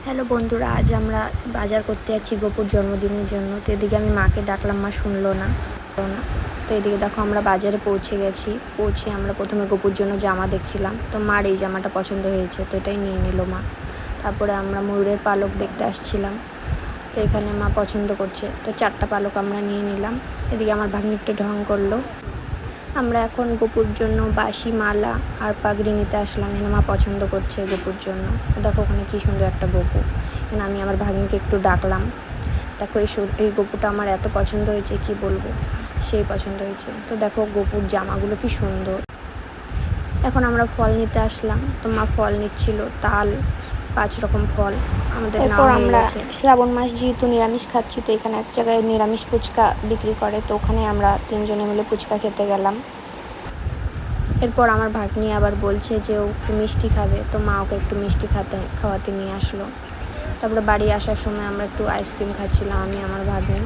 Hello বন্ধুরা, আজ আমরা বাজার করতে যাচ্ছি গপুর জন্মদিনের জন্য। তো এদিকে আমি মাকে ডাকলাম, মা শুনলো না। তো এদিকে দেখো আমরা বাজারে পৌঁছে গেছি। পৌঁছে আমরা প্রথমে গপুর জন্য জামা দেখছিলাম। তো মার এই জামাটা পছন্দ হয়েছে, তো এটাই নিয়ে নিল মা। তারপরে আমরা ময়ূরের পালক দেখতে আসছিলাম। তো এখানে মা পছন্দ করছে, তো 4টা পালক আমরা নিয়ে নিলাম। এদিকে আমার ভাগ্নি একটু ঢং করলো। আমরা এখন গপুর জন্য বাঁশি, মালা আর পাগড়ি নিতে আসলাম। এখানে মা পছন্দ করছে গপুর জন্য। দেখো ওখানে কী সুন্দর একটা গপু। এখানে আমি আমার ভাগ্নিকে একটু ডাকলাম। দেখো এই গপুটা আমার এত পছন্দ হয়েছে, কি বলবো, সেই পছন্দ হয়েছে। তো দেখো গপুর জামাগুলো কি সুন্দর। এখন আমরা ফল নিতে আসলাম। তো মা ফল নিচ্ছিল, তাল, 5 রকম ফল আমাদের নেওয়া হয়ে গেছে। শ্রাবণ মাস যেহেতু নিরামিষ খাচ্ছি, তো এখানে এক জায়গায় নিরামিষ ফুচকা বিক্রি করে, তো ওখানে আমরা 3 জনে মিলে ফুচকা খেতে গেলাম। এরপর আমার ভাগ্নি আবার বলছে যে ও একটু মিষ্টি খাবে, তো মা ওকে একটু মিষ্টি খাওয়াতে নিয়ে আসলো। তারপরে বাড়ি আসার সময় আমরা একটু আইসক্রিম খাচ্ছিলাম, আমি আমার ভাগ্নি।